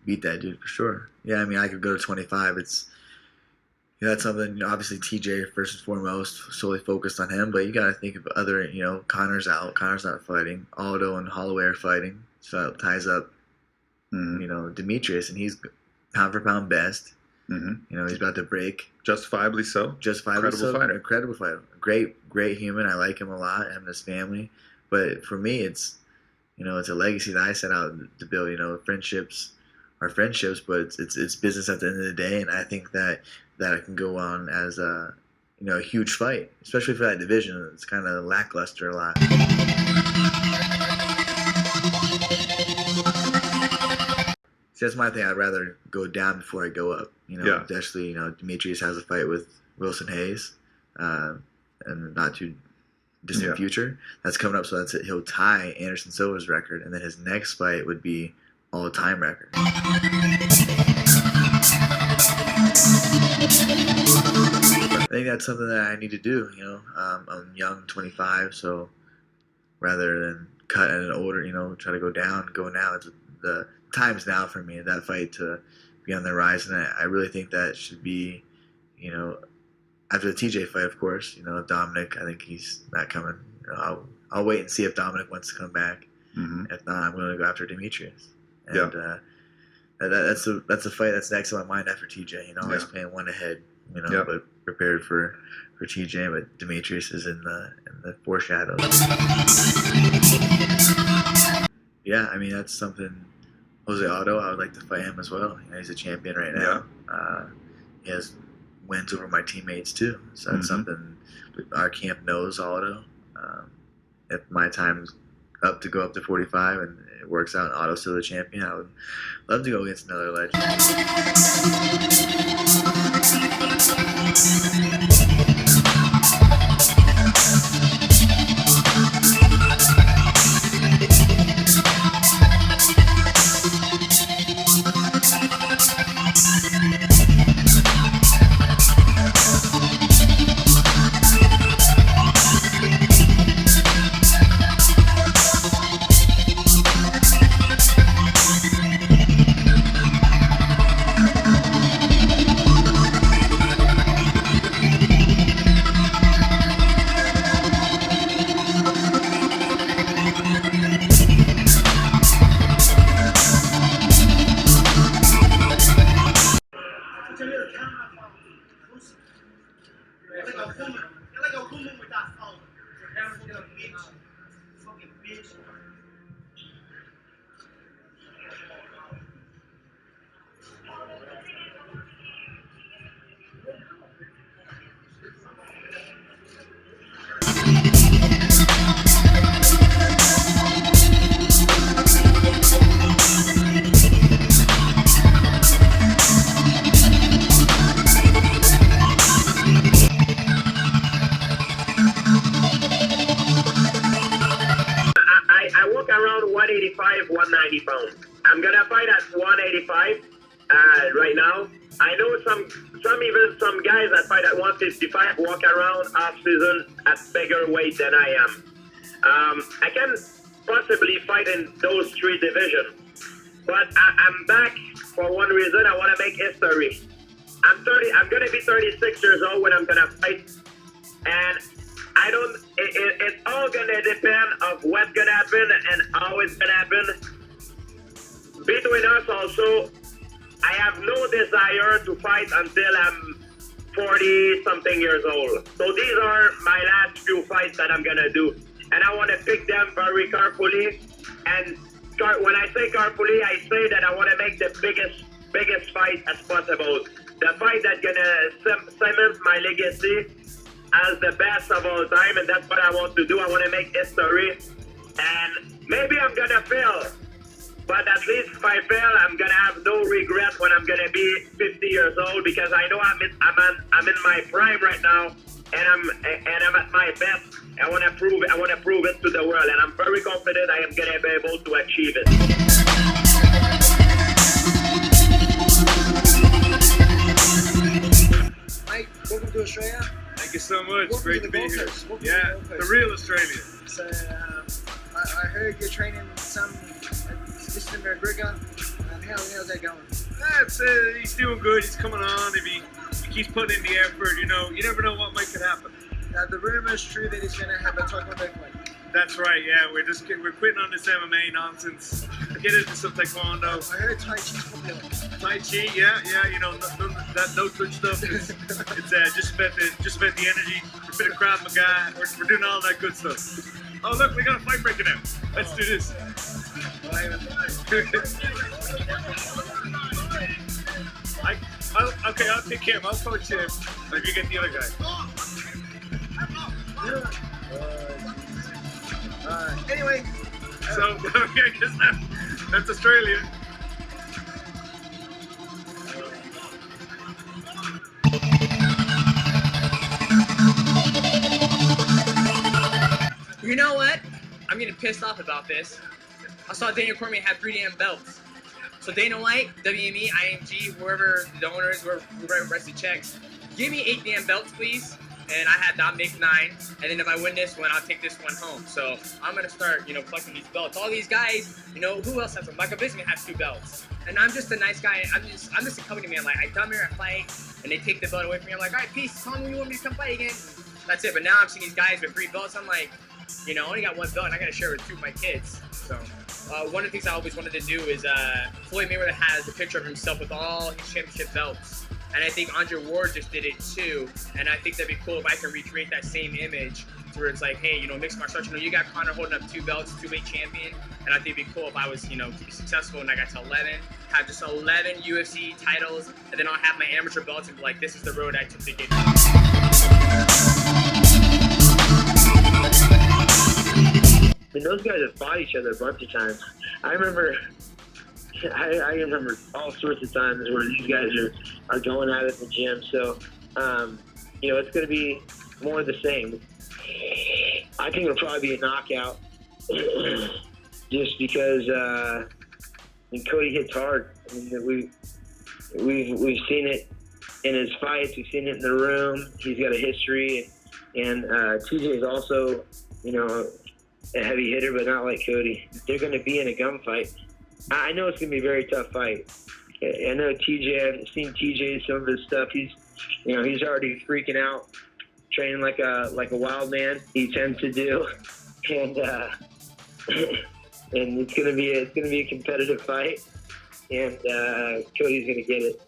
beat that dude for sure. Yeah, I mean, I could go to 25. It's that's something. Obviously, TJ first and foremost, solely focused on him. But you got to think of other. Conor's out. Conor's not fighting. Aldo and Holloway are fighting. So that ties up. Demetrius, and he's pound for pound best. He's about to break. Justifiably so. Incredible fighter. Great human. I like him a lot. Him and his family. But for me, it's it's a legacy that I set out to build. Friendships are friendships, but it's business at the end of the day. And I think that it can go on as a huge fight, especially for that division. It's kind of lackluster a lot. See, that's my thing. I'd rather go down before I go up. Especially Demetrius has a fight with Wilson Hayes, in not too distant future. That's coming up, so that's it. He'll tie Anderson Silva's record, and then his next fight would be all-time record. I think that's something that I need to do. I'm young, 25, so rather than cut at an older, try to go down, go now. It's the time's now for me, that fight to be on the rise, and I really think that should be, after the TJ fight, of course. Dominic, I think he's not coming. I'll wait and see if Dominic wants to come back. If not, I'm going to go after Demetrius. And that's a fight that's next on my mind after TJ. Always playing one ahead. But prepared for TJ. But Demetrius is in the foreshadow. Yeah, I mean that's something. Jose Aldo, I would like to fight him as well. He's a champion right now. He has wins over my teammates too, so that's something our camp knows. Aldo, if my time's up to go up to 45 and it works out and Aldo's still the champion, I would love to go against another legend. I walk around 185, 190 pounds. I'm gonna fight at 185 right now. I know some guys that fight at 155 walk around off season at bigger weight than I am. I can possibly fight in those three divisions, but I'm back for one reason. I want to make history. I'm gonna be 36 years old when I'm gonna fight, and it's all gonna depend of what's gonna happen and how it's gonna happen. Between us also, I have no desire to fight until I'm 40 something years old. So these are my last few fights that I'm gonna do, and I want to pick them very carefully. And when I say carefully, I say that I want to make the biggest fight as possible. The fight that's gonna cement my legacy as the best of all time, and that's what I want to do. I want to make history, and maybe I'm gonna fail, but at least if I fail, I'm gonna have no regret when I'm gonna be 50 years old, because I know I'm in my prime right now, and I'm at my best. I want to prove it to the world, and I'm very confident I am gonna be able to achieve it. Mike, welcome to Australia. Thank you so much. Welcome Great to to be Gold here. Coast. Welcome Yeah, to Gold Coast. the real Australian. So, I heard you're training some Mr. McGregor. How's that going? He's doing good. He's coming on. If he keeps putting in the effort, you never know what might could happen. The rumor is true that he's going to have a taekwondo fight. That's right. Yeah, we're quitting on this MMA nonsense. Get into some taekwondo. I heard Tai Chi's popular. Tai Chi, yeah. That no touch stuff. It's just spent the energy. A bit of Krav Maga. We're doing all that good stuff. Oh look, we got a fight breaking out. Let's do this. Okay, I'll take him. I'll coach him. If you get the other guy. Anyway. So, I guess that's Australia. You know what? I'm getting pissed off about this. I saw Daniel Cormier have 3 damn belts. So Dana White, WME, IMG, whoever the owners, whoever writes the checks, give me 8 damn belts, please. And I'll make 9. And then if I win this one, I'll take this one home. So I'm gonna start, collecting these belts. All these guys, who else has them? Michael Bisping has 2 belts. And I'm just a nice guy. I'm just a company man. Like, I come here, I fight, and they take the belt away from me. I'm like, all right, peace. Tell me when you want me to come fight again. That's it. But now I'm seeing these guys with 3 belts. I'm like, I only got 1 belt, and I gotta share it with 2 of my kids. So one of the things I always wanted to do is Floyd Mayweather has a picture of himself with all his championship belts. And I think Andre Ward just did it too. And I think that'd be cool if I can recreate that same image to where it's like, hey, mixed martial arts, you got Conor holding up 2 belts, 2-weight champion. And I think it'd be cool if I was, to be successful and I got to 11, have just 11 UFC titles, and then I'll have my amateur belts and be like, this is the road I took to get to. Those guys have fought each other a bunch of times. I remember all sorts of times where these guys are going at it in the gym. So, it's going to be more of the same. I think it'll probably be a knockout, just because Cody hits hard. I mean, we've seen it in his fights. We've seen it in the room. He's got a history, and TJ is also, a heavy hitter, but not like Cody. They're going to be in a gunfight. I know it's going to be a very tough fight. I know TJ. I've seen TJ, some of his stuff. He's already freaking out, training like a wild man. He tends to do, and it's going to be a competitive fight, and Cody's going to get it.